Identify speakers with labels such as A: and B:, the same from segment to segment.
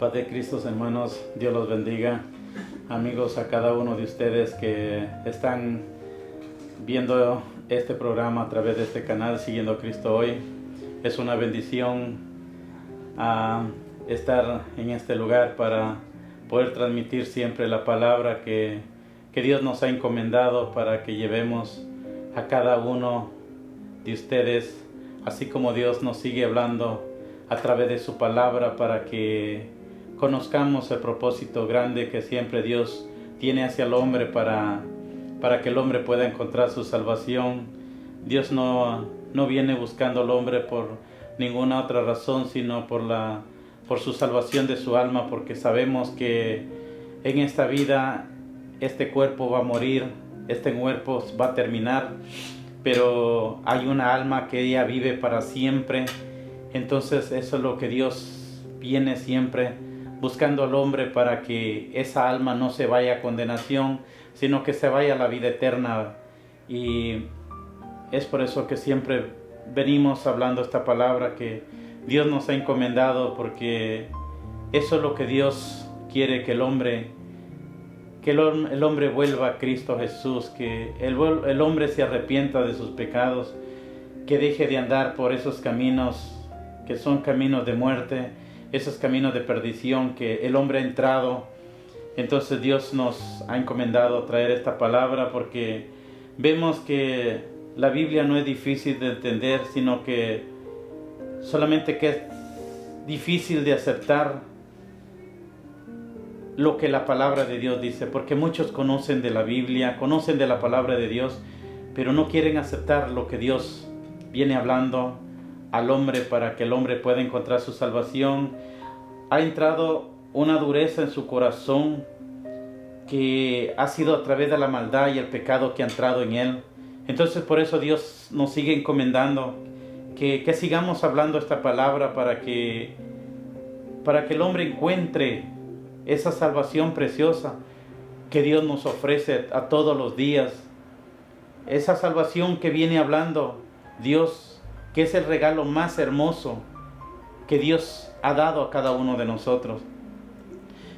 A: Paz de Cristo, hermanos, Dios los bendiga. Amigos, a cada uno de ustedes que están viendo este programa a través de este canal, Siguiendo a Cristo Hoy. Es una bendición estar en este lugar para poder transmitir siempre la palabra que Dios nos ha encomendado para que llevemos a cada uno de ustedes, así como Dios nos sigue hablando a través de su palabra para que conozcamos el propósito grande que siempre Dios tiene hacia el hombre para que el hombre pueda encontrar su salvación. Dios no viene buscando al hombre por ninguna otra razón, sino por su salvación de su alma, porque sabemos que en esta vida este cuerpo va a morir, este cuerpo va a terminar, pero hay una alma que ella vive para siempre. Entonces eso es lo que Dios viene siempre buscando al hombre, para que esa alma no se vaya a condenación, sino que se vaya a la vida eterna. Y es por eso que siempre venimos hablando esta palabra que Dios nos ha encomendado, porque eso es lo que Dios quiere, que el hombre vuelva a Cristo Jesús, que el hombre se arrepienta de sus pecados, que deje de andar por esos caminos que son caminos de muerte, esos caminos de perdición que el hombre ha entrado. Entonces Dios nos ha encomendado traer esta palabra, porque vemos que la Biblia no es difícil de entender, sino que solamente que es difícil de aceptar lo que la palabra de Dios dice, porque muchos conocen de la Biblia, conocen de la palabra de Dios, pero no quieren aceptar lo que Dios viene hablando al hombre para que el hombre pueda encontrar su salvación. Ha entrado una dureza en su corazón que ha sido a través de la maldad y el pecado que ha entrado en él. Entonces por eso Dios nos sigue encomendando que sigamos hablando esta palabra para que el hombre encuentre esa salvación preciosa que Dios nos ofrece a todos los días. Esa salvación que viene hablando Dios, que es el regalo más hermoso que Dios ha dado a cada uno de nosotros.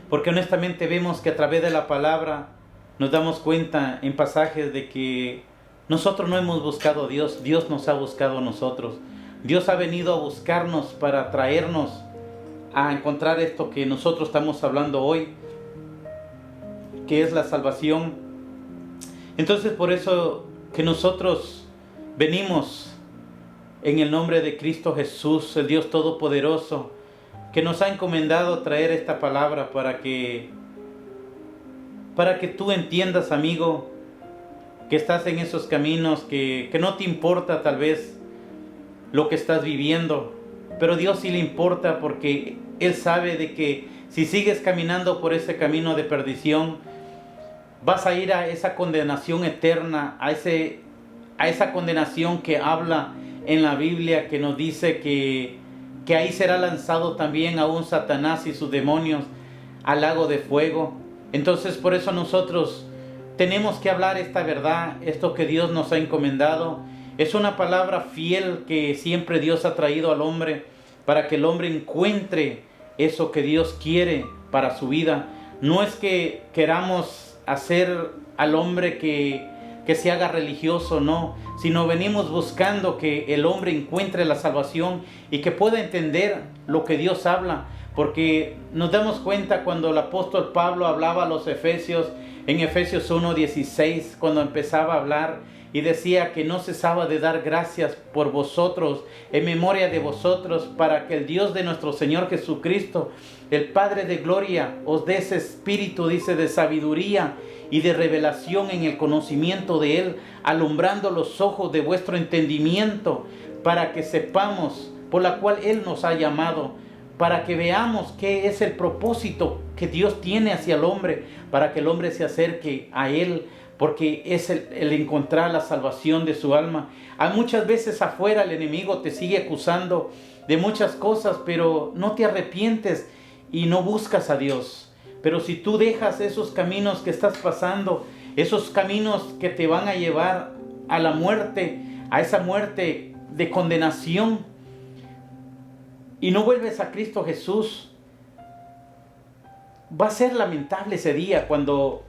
A: Porque honestamente vemos que a través de la palabra nos damos cuenta en pasajes de que nosotros no hemos buscado a Dios, Dios nos ha buscado a nosotros. Dios ha venido a buscarnos para traernos a encontrar esto que nosotros estamos hablando hoy, que es la salvación. Entonces por eso que nosotros venimos en el nombre de Cristo Jesús, el Dios Todopoderoso, que nos ha encomendado traer esta palabra para que tú entiendas, amigo, que estás en esos caminos, que no te importa tal vez lo que estás viviendo, pero Dios sí le importa, porque Él sabe de que si sigues caminando por ese camino de perdición, vas a ir a esa condenación eterna, a esa condenación que habla en la Biblia, que nos dice que ahí será lanzado también aún Satanás y sus demonios al lago de fuego. Entonces por eso nosotros tenemos que hablar esta verdad, esto que Dios nos ha encomendado. Es una palabra fiel que siempre Dios ha traído al hombre, para que el hombre encuentre eso que Dios quiere para su vida. No es que queramos hacer al hombre que se haga religioso, no, sino venimos buscando que el hombre encuentre la salvación y que pueda entender lo que Dios habla, porque nos damos cuenta cuando el apóstol Pablo hablaba a los Efesios, en Efesios 1:16, cuando empezaba a hablar y decía que no cesaba de dar gracias por vosotros, en memoria de vosotros, para que el Dios de nuestro Señor Jesucristo, el Padre de gloria, os dé ese espíritu, dice, de sabiduría y de revelación en el conocimiento de Él, alumbrando los ojos de vuestro entendimiento, para que sepamos por la cual Él nos ha llamado, para que veamos qué es el propósito que Dios tiene hacia el hombre, para que el hombre se acerque a Él, porque es el encontrar la salvación de su alma. Hay muchas veces afuera el enemigo te sigue acusando de muchas cosas, pero no te arrepientes y no buscas a Dios. Pero si tú dejas esos caminos que estás pasando, esos caminos que te van a llevar a la muerte, a esa muerte de condenación, y no vuelves a Cristo Jesús, va a ser lamentable ese día cuando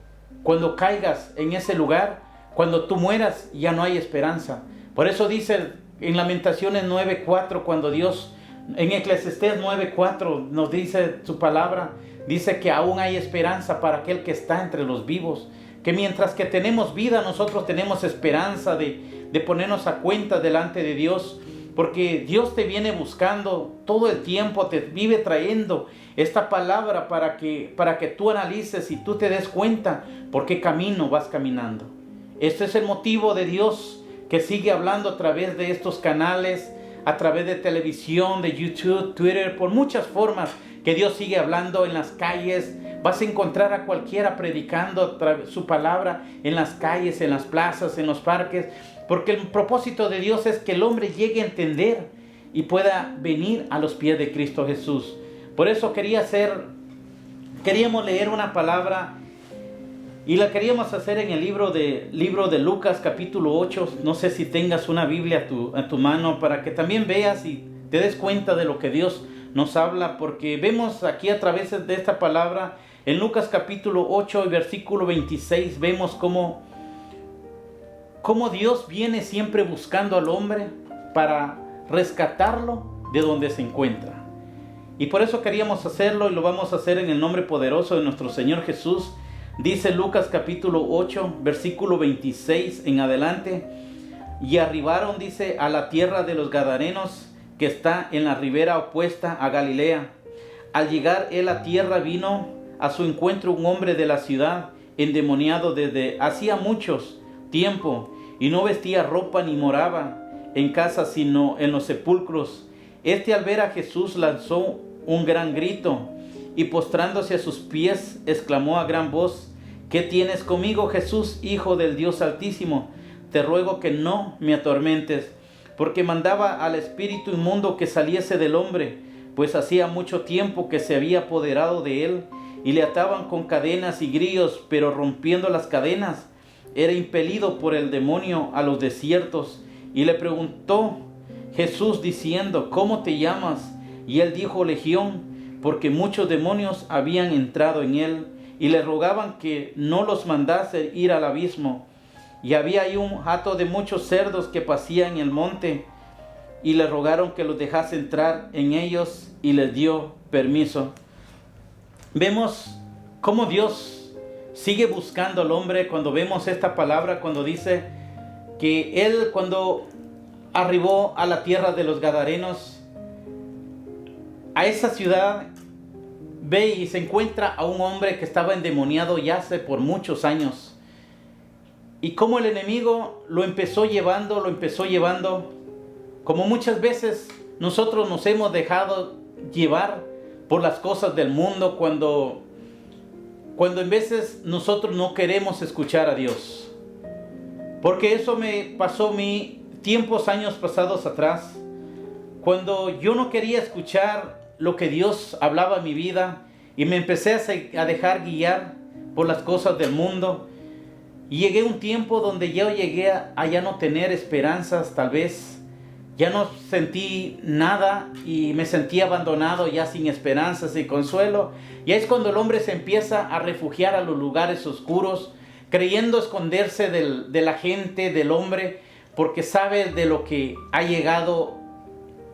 A: caigas en ese lugar, cuando tú mueras, ya no hay esperanza. Por eso dice en Lamentaciones 9:4, cuando Dios, en Eclesiastés 9:4 nos dice su palabra, dice que aún hay esperanza para aquel que está entre los vivos, que mientras que tenemos vida, nosotros tenemos esperanza de ponernos a cuenta delante de Dios, porque Dios te viene buscando todo el tiempo, te vive trayendo esta palabra para que tú analices y tú te des cuenta por qué camino vas caminando. Este es el motivo de Dios, que sigue hablando a través de estos canales, a través de televisión, de YouTube, Twitter, por muchas formas que Dios sigue hablando en las calles. Vas a encontrar a cualquiera predicando su palabra en las calles, en las plazas, en los parques, porque el propósito de Dios es que el hombre llegue a entender y pueda venir a los pies de Cristo Jesús. Por eso queríamos leer una palabra y la queríamos hacer en el libro de Lucas capítulo 8. No sé si tengas una Biblia a tu mano para que también veas y te des cuenta de lo que Dios nos habla, porque vemos aquí a través de esta palabra en Lucas capítulo 8 y versículo 26, vemos cómo Dios viene siempre buscando al hombre para rescatarlo de donde se encuentra. Y por eso queríamos hacerlo y lo vamos a hacer en el nombre poderoso de nuestro Señor Jesús. Dice Lucas capítulo 8, versículo 26 en adelante: y arribaron, dice, a la tierra de los Gadarenos, que está en la ribera opuesta a Galilea. Al llegar él a tierra, vino a su encuentro un hombre de la ciudad, endemoniado desde hacía muchos tiempo, y no vestía ropa ni moraba en casa, sino en los sepulcros. Este, al ver a Jesús, lanzó un gran grito, y postrándose a sus pies, exclamó a gran voz: ¿qué tienes conmigo, Jesús, Hijo del Dios Altísimo? Te ruego que no me atormentes. Porque mandaba al espíritu inmundo que saliese del hombre, pues hacía mucho tiempo que se había apoderado de él, y le ataban con cadenas y grillos, pero rompiendo las cadenas, era impelido por el demonio a los desiertos. Y le preguntó Jesús diciendo: ¿cómo te llamas? Y él dijo: Legión, porque muchos demonios habían entrado en él, y le rogaban que no los mandase ir al abismo. Y había ahí un hato de muchos cerdos que pasían en el monte, y le rogaron que los dejase entrar en ellos, y les dio permiso. Vemos cómo Dios sigue buscando al hombre cuando vemos esta palabra, cuando dice que él, cuando arribó a la tierra de los Gadarenos, a esa ciudad, ve y se encuentra a un hombre que estaba endemoniado ya hace por muchos años. Y como el enemigo lo empezó llevando, como muchas veces nosotros nos hemos dejado llevar por las cosas del mundo, cuando en veces nosotros no queremos escuchar a Dios. Porque eso me pasó a mí años pasados atrás, cuando yo no quería escuchar lo que Dios hablaba en mi vida, y me empecé a dejar guiar por las cosas del mundo. Y llegué a un tiempo donde yo llegué a ya no tener esperanzas, tal vez. Ya no sentí nada y me sentí abandonado, ya sin esperanzas y consuelo. Y es cuando el hombre se empieza a refugiar a los lugares oscuros, creyendo esconderse de la gente, del hombre, porque sabe de lo que ha llegado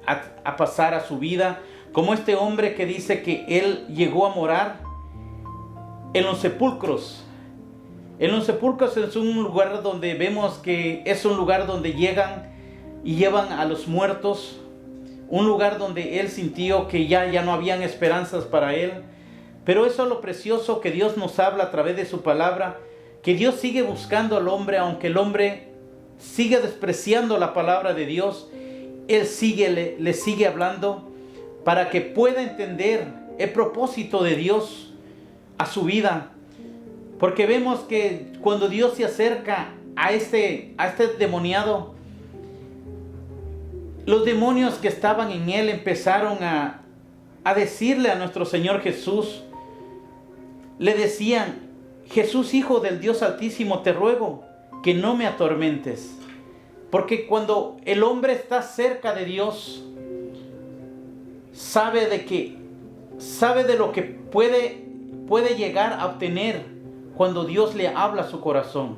A: a pasar a su vida. Como este hombre que dice que él llegó a morar en los sepulcros. En los sepulcros es un lugar donde vemos que es un lugar donde llegan y llevan a los muertos. Un lugar donde él sintió que ya no habían esperanzas para él. Pero eso es lo precioso que Dios nos habla a través de su palabra. Que Dios sigue buscando al hombre, aunque el hombre sigue despreciando la palabra de Dios. Él le sigue hablando para que pueda entender el propósito de Dios a su vida. Porque vemos que cuando Dios se acerca a este demoniado, los demonios que estaban en él empezaron a decirle a nuestro Señor Jesús, le decían: Jesús, Hijo del Dios Altísimo, te ruego que no me atormentes. Porque cuando el hombre está cerca de Dios, sabe de lo que puede puede llegar a obtener cuando Dios le habla a su corazón.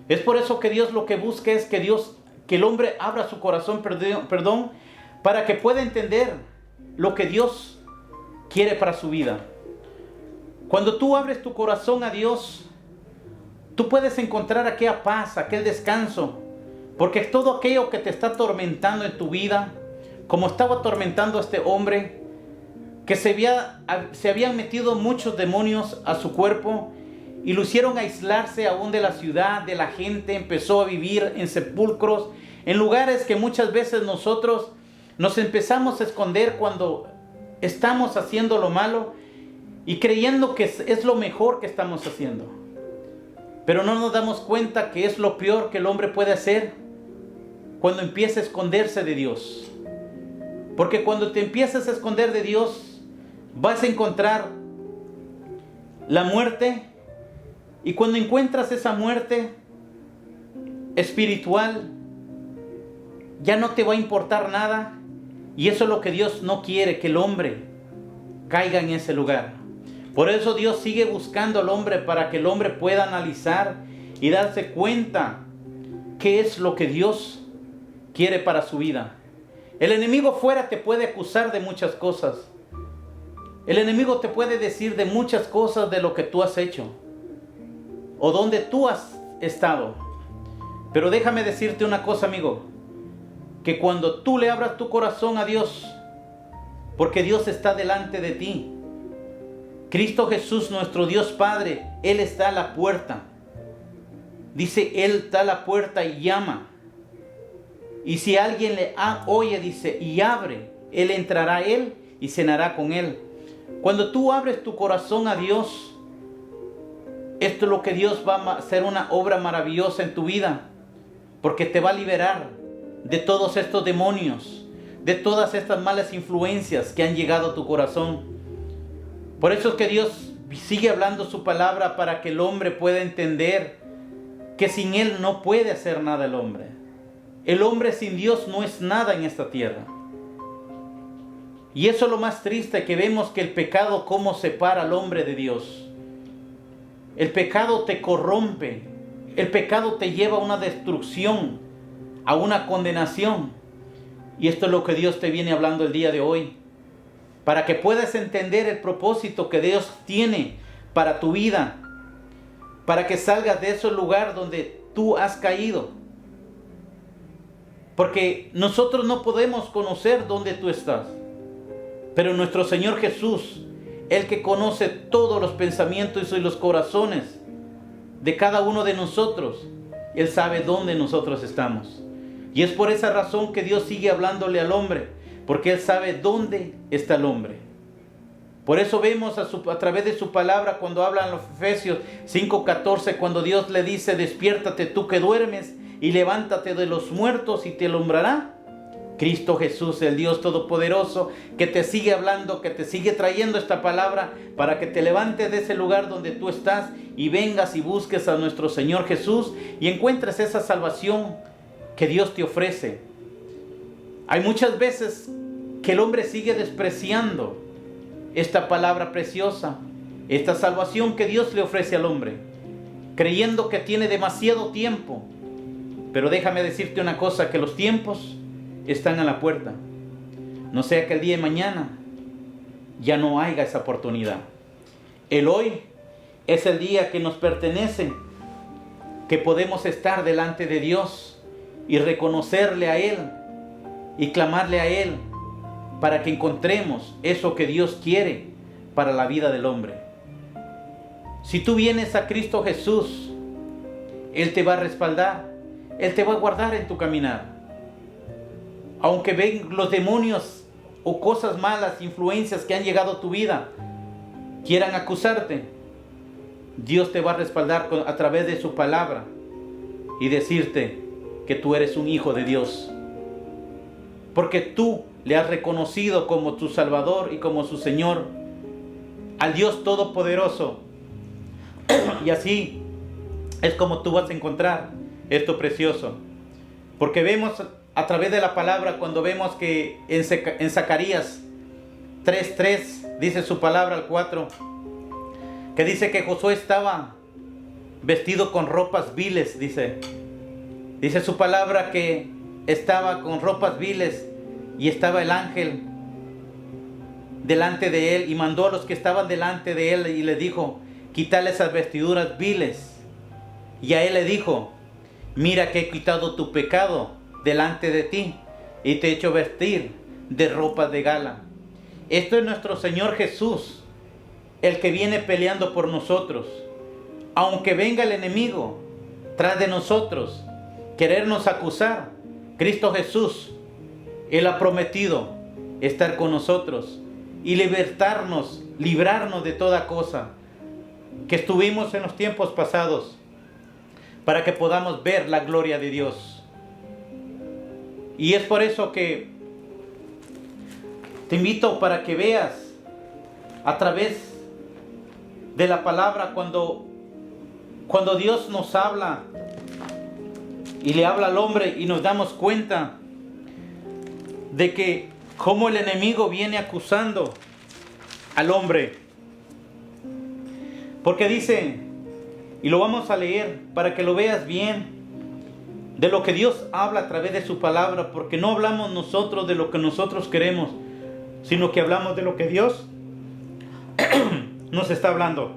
A: Es por eso que Dios lo que busca es que el hombre abra su corazón, para que pueda entender lo que Dios quiere para su vida. Cuando tú abres tu corazón a Dios, tú puedes encontrar aquella paz, aquel descanso, porque todo aquello que te está atormentando en tu vida, como estaba atormentando a este hombre, que se habían metido muchos demonios a su cuerpo y lo hicieron aislarse aún de la ciudad, de la gente, empezó a vivir en sepulcros, en lugares que muchas veces nosotros nos empezamos a esconder cuando estamos haciendo lo malo y creyendo que es lo mejor que estamos haciendo. Pero no nos damos cuenta que es lo peor que el hombre puede hacer cuando empieza a esconderse de Dios. Porque cuando te empiezas a esconder de Dios, vas a encontrar la muerte. Y cuando encuentras esa muerte espiritual, ya no te va a importar nada. Y eso es lo que Dios no quiere, que el hombre caiga en ese lugar. Por eso Dios sigue buscando al hombre, para que el hombre pueda analizar y darse cuenta qué es lo que Dios quiere para su vida. El enemigo fuera te puede acusar de muchas cosas. El enemigo te puede decir de muchas cosas de lo que tú has hecho o donde tú has estado. Pero déjame decirte una cosa, amigo, que cuando tú le abras tu corazón a Dios, porque Dios está delante de ti, Cristo Jesús, nuestro Dios Padre, Él está a la puerta. Dice, Él está a la puerta y llama. Y si alguien le oye, dice, y abre, Él entrará a Él y cenará con Él. Cuando tú abres tu corazón a Dios, esto es lo que Dios va a hacer, una obra maravillosa en tu vida, porque te va a liberar de todos estos demonios, de todas estas malas influencias que han llegado a tu corazón. Por eso es que Dios sigue hablando su palabra, para que el hombre pueda entender que sin Él no puede hacer nada el hombre. El hombre sin Dios no es nada en esta tierra. Y eso es lo más triste, que vemos que el pecado cómo separa al hombre de Dios. El pecado te corrompe. El pecado te lleva a una destrucción, a una condenación. Y esto es lo que Dios te viene hablando el día de hoy, para que puedas entender el propósito que Dios tiene para tu vida, para que salgas de ese lugar donde tú has caído. Porque nosotros no podemos conocer dónde tú estás, pero nuestro Señor Jesús, el que conoce todos los pensamientos y los corazones de cada uno de nosotros, Él sabe dónde nosotros estamos. Y es por esa razón que Dios sigue hablándole al hombre, porque Él sabe dónde está el hombre. Por eso vemos a través de su palabra, cuando hablan los Efesios 5:14, cuando Dios le dice, despiértate tú que duermes y levántate de los muertos y te alumbrará Cristo Jesús, el Dios Todopoderoso, que te sigue hablando, que te sigue trayendo esta palabra para que te levantes de ese lugar donde tú estás y vengas y busques a nuestro Señor Jesús y encuentres esa salvación que Dios te ofrece. Hay muchas veces que el hombre sigue despreciando esta palabra preciosa, esta salvación que Dios le ofrece al hombre, creyendo que tiene demasiado tiempo. Pero déjame decirte una cosa, que los tiempos están a la puerta. No sea que el día de mañana ya no haya esa oportunidad. El hoy es el día que nos pertenece, que podemos estar delante de Dios y reconocerle a Él y clamarle a Él para que encontremos eso que Dios quiere para la vida del hombre. Si tú vienes a Cristo Jesús, Él te va a respaldar, Él te va a guardar en tu caminar. Aunque ven los demonios o cosas malas, influencias que han llegado a tu vida, quieran acusarte, Dios te va a respaldar a través de su palabra y decirte que tú eres un hijo de Dios. Porque tú le has reconocido como tu Salvador y como su Señor, al Dios Todopoderoso. Y así es como tú vas a encontrar esto precioso. Porque vemos a través de la palabra, cuando vemos que en Zacarías 3:3 dice su palabra al 4, que dice que Josué estaba vestido con ropas viles, dice su palabra que estaba con ropas viles y estaba el ángel delante de él y mandó a los que estaban delante de él y le dijo: quítale esas vestiduras viles. Y a él le dijo: mira que he quitado tu pecado delante de ti y te he hecho vestir de ropas de gala. Esto es nuestro Señor Jesús, el que viene peleando por nosotros. Aunque venga el enemigo tras de nosotros, querernos acusar, Cristo Jesús, Él ha prometido estar con nosotros y libertarnos, librarnos de toda cosa que estuvimos en los tiempos pasados, para que podamos ver la gloria de Dios. Y es por eso que te invito para que veas a través de la palabra cuando Dios nos habla y le habla al hombre y nos damos cuenta de que cómo el enemigo viene acusando al hombre. Porque dice, y lo vamos a leer para que lo veas bien, de lo que Dios habla a través de su palabra, porque no hablamos nosotros de lo que nosotros queremos, sino que hablamos de lo que Dios nos está hablando.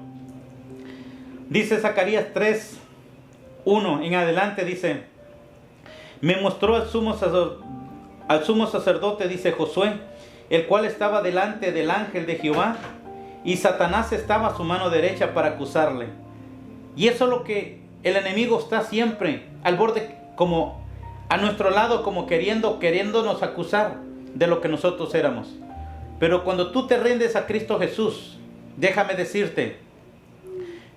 A: Dice Zacarías 3:1 en adelante, dice: me mostró al sumo sacerdote, dice Josué, el cual estaba delante del ángel de Jehová, y Satanás estaba a su mano derecha para acusarle. Y eso es lo que el enemigo está siempre al borde, como a nuestro lado, como queriéndonos acusar de lo que nosotros éramos. Pero cuando tú te rindes a Cristo Jesús, déjame decirte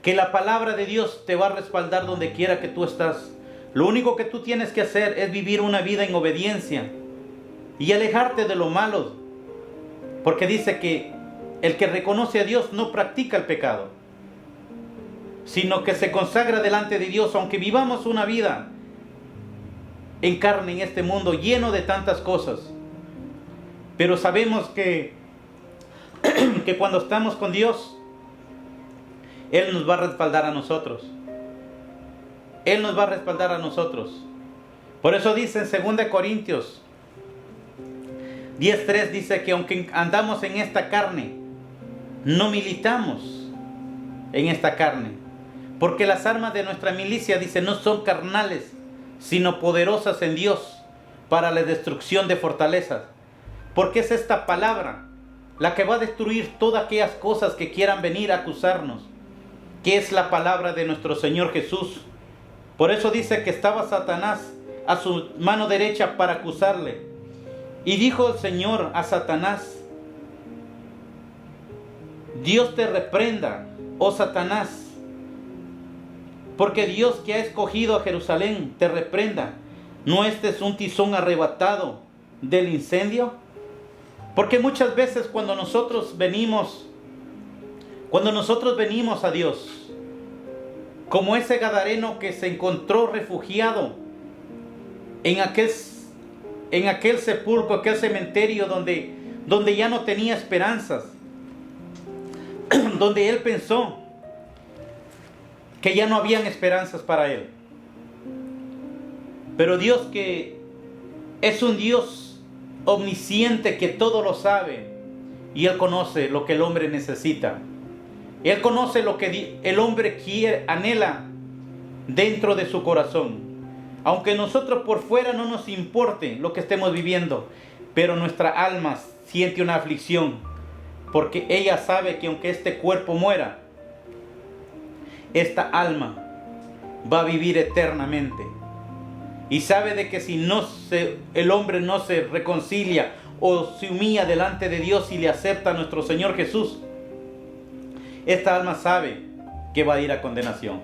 A: que la palabra de Dios te va a respaldar donde quiera que tú estás. Lo único que tú tienes que hacer es vivir una vida en obediencia y alejarte de lo malo, porque dice que el que reconoce a Dios no practica el pecado, sino que se consagra delante de Dios. Aunque vivamos una vida en carne en este mundo lleno de tantas cosas, pero sabemos que cuando estamos con Dios, Él nos va a respaldar a nosotros. Él nos va a respaldar a nosotros. Por eso dice en 2 Corintios 10:3, dice que aunque andamos en esta carne, no militamos en esta carne, porque las armas de nuestra milicia, dice, no son carnales, sino poderosas en Dios para la destrucción de fortalezas. Porque es esta palabra la que va a destruir todas aquellas cosas que quieran venir a acusarnos, que es la palabra de nuestro Señor Jesús. Por eso dice que estaba Satanás a su mano derecha para acusarle. Y dijo el Señor a Satanás: Dios te reprenda, oh Satanás, porque Dios, que ha escogido a Jerusalén, te reprenda. ¿No este es un tizón arrebatado del incendio? Porque muchas veces cuando nosotros venimos a Dios, como ese gadareno que se encontró refugiado en aquel sepulcro, aquel cementerio donde ya no tenía esperanzas, donde él pensó que ya no habían esperanzas para él. Pero Dios, que es un Dios omnisciente, que todo lo sabe, y Él conoce lo que el hombre necesita. Él conoce lo que el hombre quiere, anhela dentro de su corazón. Aunque nosotros por fuera no nos importe lo que estemos viviendo, pero nuestra alma siente una aflicción, porque ella sabe que aunque este cuerpo muera, esta alma va a vivir eternamente. Y sabe de que si el hombre no se reconcilia o se humilla delante de Dios y le acepta a nuestro Señor Jesús, esta alma sabe que va a ir a condenación.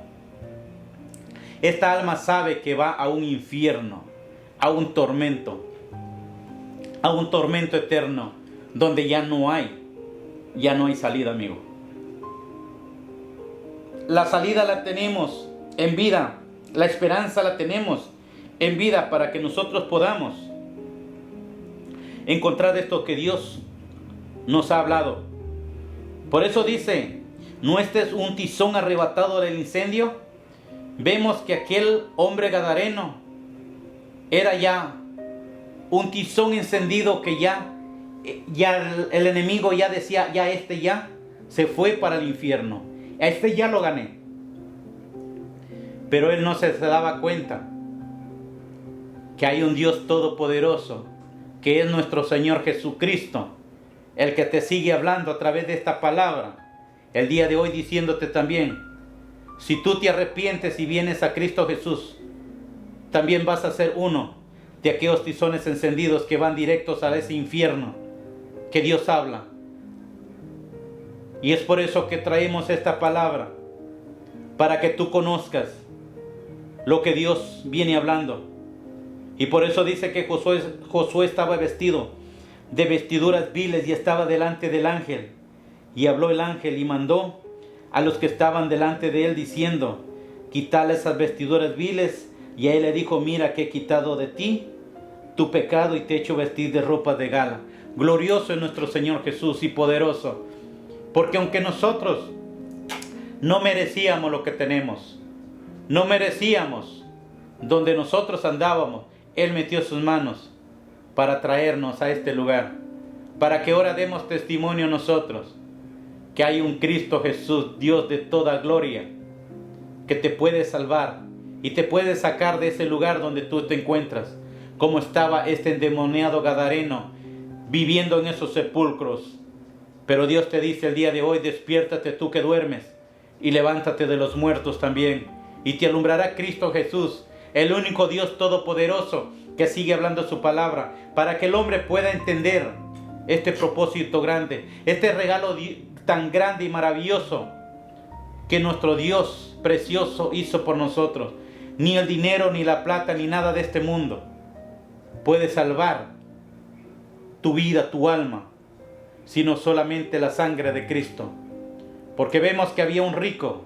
A: Esta alma sabe que va a un infierno, a un tormento eterno, donde ya no hay salida, amigo. La salida la tenemos en vida, la esperanza la tenemos en vida, para que nosotros podamos encontrar esto que Dios nos ha hablado. Por eso dice, ¿No este es un tizón arrebatado del incendio? Vemos que aquel hombre gadareno era ya un tizón encendido que ya el enemigo ya decía, ya se fue para el infierno. A este ya lo gané. Pero él no se daba cuenta que hay un Dios todopoderoso, que es nuestro Señor Jesucristo, el que te sigue hablando a través de esta palabra el día de hoy, diciéndote también, si tú te arrepientes y vienes a Cristo Jesús, también vas a ser uno de aquellos tizones encendidos que van directos a ese infierno que Dios habla. Y es por eso que traemos esta palabra, para que tú conozcas lo que Dios viene hablando. Y por eso dice que Josué estaba vestido de vestiduras viles y estaba delante del ángel. Y habló el ángel y mandó a los que estaban delante de él diciendo, quitale esas vestiduras viles. Y a él le dijo, mira que he quitado de ti tu pecado y te he hecho vestir de ropa de gala. Glorioso es nuestro Señor Jesús y poderoso. Porque aunque nosotros no merecíamos lo que tenemos, no merecíamos donde nosotros andábamos, Él metió sus manos para traernos a este lugar, para que ahora demos testimonio nosotros que hay un Cristo Jesús, Dios de toda gloria, que te puede salvar y te puede sacar de ese lugar donde tú te encuentras, como estaba este endemoniado gadareno viviendo en esos sepulcros. Pero Dios te dice el día de hoy, despiértate tú que duermes y levántate de los muertos también, y te alumbrará Cristo Jesús, el único Dios todopoderoso que sigue hablando su palabra, para que el hombre pueda entender este propósito grande, este regalo tan grande y maravilloso que nuestro Dios precioso hizo por nosotros. Ni el dinero, ni la plata, ni nada de este mundo puede salvar tu vida, tu alma, sino solamente la sangre de Cristo. Porque vemos que había un rico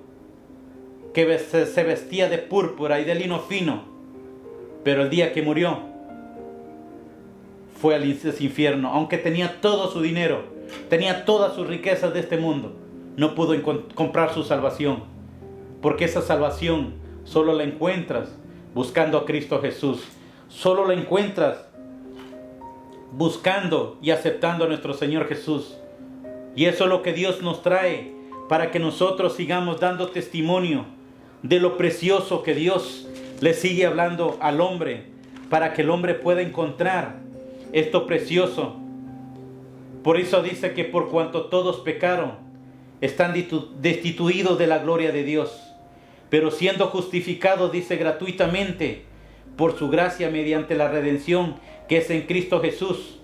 A: que se vestía de púrpura y de lino fino, pero el día que murió fue al infierno. Aunque tenía todo su dinero, tenía todas sus riquezas de este mundo, no pudo comprar su salvación, porque esa salvación solo la encuentras buscando a Cristo Jesús. Solo la encuentras buscando y aceptando a nuestro Señor Jesús. Y eso es lo que Dios nos trae, para que nosotros sigamos dando testimonio de lo precioso que Dios le sigue hablando al hombre, para que el hombre pueda encontrar esto precioso. Por eso dice que por cuanto todos pecaron, están destituidos de la gloria de Dios, pero siendo justificados, dice, gratuitamente por su gracia mediante la redención que es en Cristo Jesús,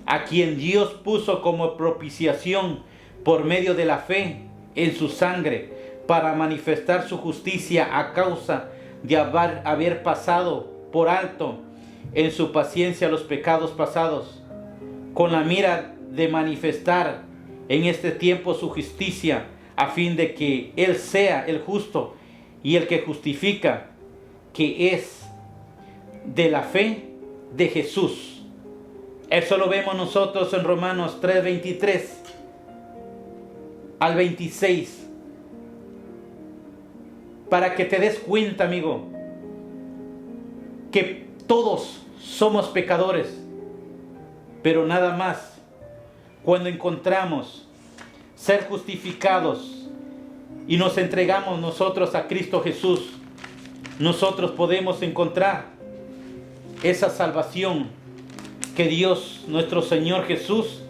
A: a quien Dios puso como propiciación por medio de la fe en su sangre, para manifestar su justicia a causa de haber pasado por alto en su paciencia los pecados pasados, con la mira de manifestar en este tiempo su justicia, a fin de que Él sea el justo y el que justifica, que es de la fe de Jesús. Eso lo vemos nosotros en Romanos 3:23 al 26. Para que te des cuenta, amigo, que todos somos pecadores, pero nada más cuando encontramos ser justificados y nos entregamos nosotros a Cristo Jesús, nosotros podemos encontrar esa salvación que Dios, nuestro Señor Jesús,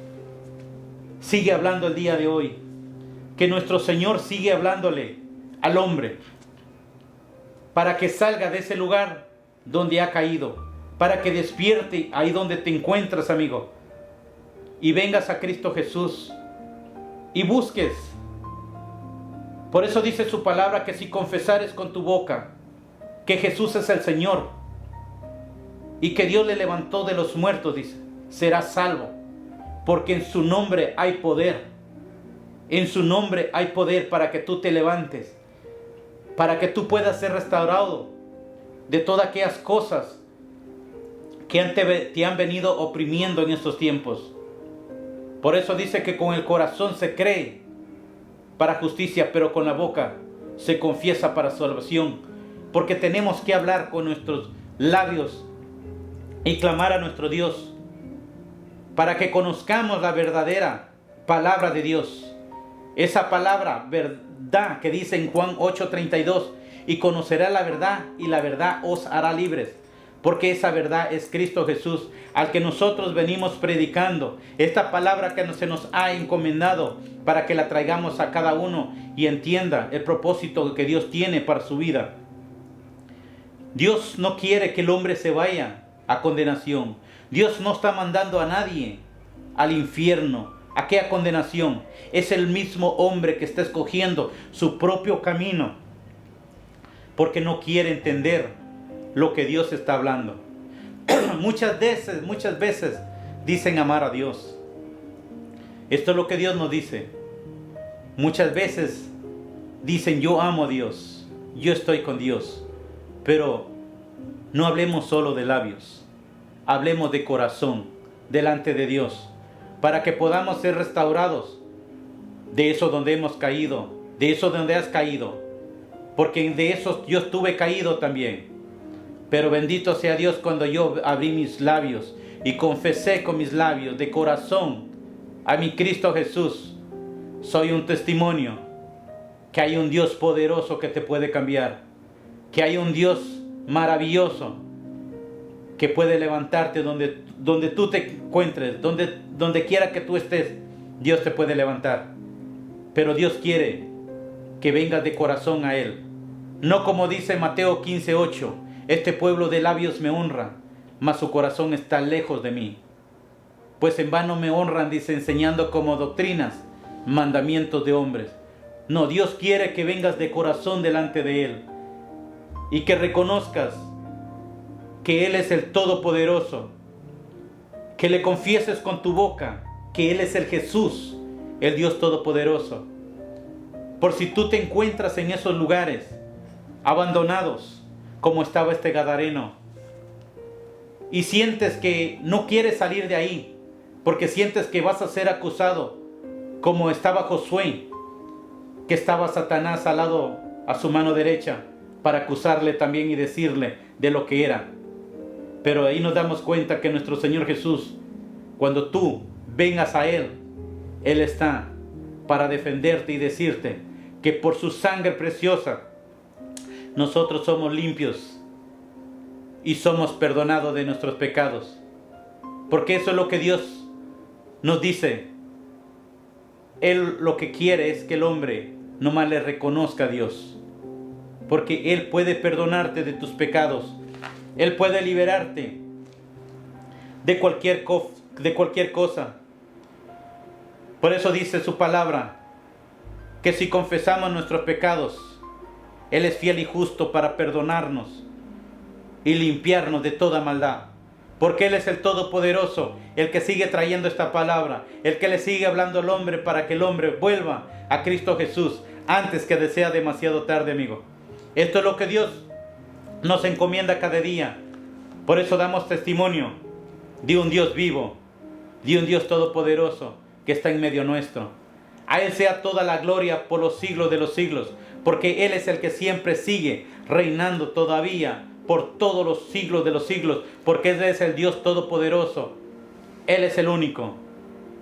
A: sigue hablando el día de hoy. Que nuestro Señor sigue hablándole al hombre, para que salga de ese lugar donde ha caído, para que despierte ahí donde te encuentras, amigo, y vengas a Cristo Jesús y busques. Por eso dice su palabra que si confesares con tu boca que Jesús es el Señor y que Dios le levantó de los muertos, dice, serás salvo, porque en su nombre hay poder. En su nombre hay poder para que tú te levantes, para que tú puedas ser restaurado de todas aquellas cosas que te han venido oprimiendo en estos tiempos. Por eso dice que con el corazón se cree para justicia, pero con la boca se confiesa para salvación. Porque tenemos que hablar con nuestros labios y clamar a nuestro Dios para que conozcamos la verdadera palabra de Dios. Esa palabra, verdad, que dice en Juan 8:32, y conocerá la verdad y la verdad os hará libres. Porque esa verdad es Cristo Jesús, al que nosotros venimos predicando. Esta palabra que se nos ha encomendado para que la traigamos a cada uno y entienda el propósito que Dios tiene para su vida. Dios no quiere que el hombre se vaya a condenación. Dios no está mandando a nadie al infierno. ¿A qué condenación? Es el mismo hombre que está escogiendo su propio camino porque no quiere entender lo que Dios está hablando. Muchas veces dicen amar a Dios. Esto es lo que Dios nos dice. Muchas veces dicen yo amo a Dios, yo estoy con Dios. Pero no hablemos solo de labios, hablemos de corazón delante de Dios, para que podamos ser restaurados de eso donde hemos caído, de eso donde has caído, porque de eso yo estuve caído también. Pero bendito sea Dios cuando yo abrí mis labios y confesé con mis labios de corazón a mi Cristo Jesús. Soy un testimonio que hay un Dios poderoso que te puede cambiar, que hay un Dios maravilloso que puede levantarte donde tú te encuentres, donde quiera que tú estés, Dios te puede levantar. Pero Dios quiere que vengas de corazón a Él. No como dice Mateo 15:8, este pueblo de labios me honra, mas su corazón está lejos de mí. Pues en vano me honran, dice, enseñando como doctrinas, mandamientos de hombres. No, Dios quiere que vengas de corazón delante de Él y que reconozcas que Él es el Todopoderoso, que le confieses con tu boca que Él es el Jesús, el Dios Todopoderoso. Por si tú te encuentras en esos lugares abandonados, como estaba este gadareno, y sientes que no quieres salir de ahí, porque sientes que vas a ser acusado, como estaba Josué, que estaba Satanás al lado, a su mano derecha, para acusarle también y decirle de lo que era. Pero ahí nos damos cuenta que nuestro Señor Jesús, cuando tú vengas a Él, Él está para defenderte y decirte que por su sangre preciosa nosotros somos limpios y somos perdonados de nuestros pecados. Porque eso es lo que Dios nos dice. Él lo que quiere es que el hombre nomás le reconozca a Dios. Porque Él puede perdonarte de tus pecados. Él puede liberarte de cualquier cosa. Por eso dice su palabra, que si confesamos nuestros pecados, Él es fiel y justo para perdonarnos y limpiarnos de toda maldad. Porque Él es el Todopoderoso, el que sigue trayendo esta palabra, el que le sigue hablando al hombre para que el hombre vuelva a Cristo Jesús antes que sea demasiado tarde, amigo. Esto es lo que Dios nos encomienda cada día. Por eso damos testimonio de un Dios vivo, de un Dios todopoderoso que está en medio nuestro. A Él sea toda la gloria por los siglos de los siglos, porque Él es el que siempre sigue reinando todavía por todos los siglos de los siglos, porque Él es el Dios todopoderoso. Él es el único,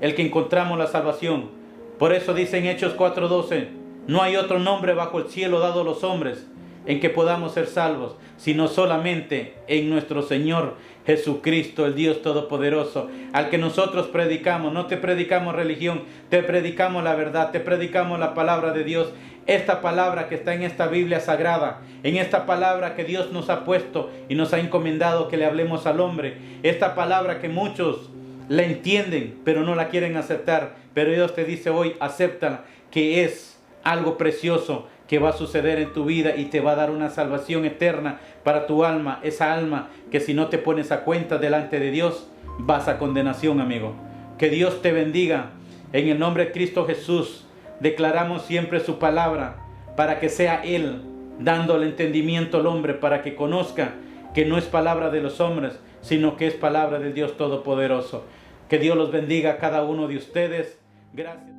A: el que encontramos la salvación. Por eso dice en Hechos 4:12, no hay otro nombre bajo el cielo dado a los hombres en que podamos ser salvos, sino solamente en nuestro Señor Jesucristo, el Dios Todopoderoso, al que nosotros predicamos. No te predicamos religión, te predicamos la verdad, te predicamos la palabra de Dios. Esta palabra que está en esta Biblia sagrada, en esta palabra que Dios nos ha puesto y nos ha encomendado que le hablemos al hombre. Esta palabra que muchos la entienden, pero no la quieren aceptar. Pero Dios te dice hoy, acéptala, que es algo precioso que va a suceder en tu vida y te va a dar una salvación eterna para tu alma. Esa alma que si no te pones a cuenta delante de Dios, vas a condenación, amigo. Que Dios te bendiga. En el nombre de Cristo Jesús, declaramos siempre su palabra para que sea Él dando el entendimiento al hombre, para que conozca que no es palabra de los hombres, sino que es palabra del Dios Todopoderoso. Que Dios los bendiga a cada uno de ustedes. Gracias.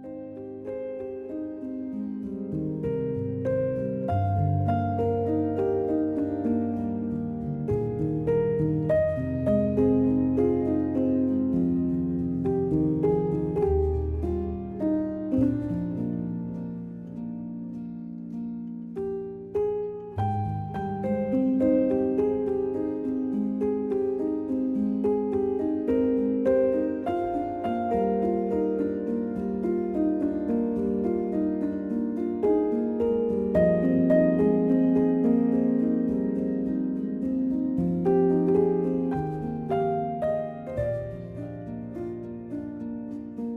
A: Señor.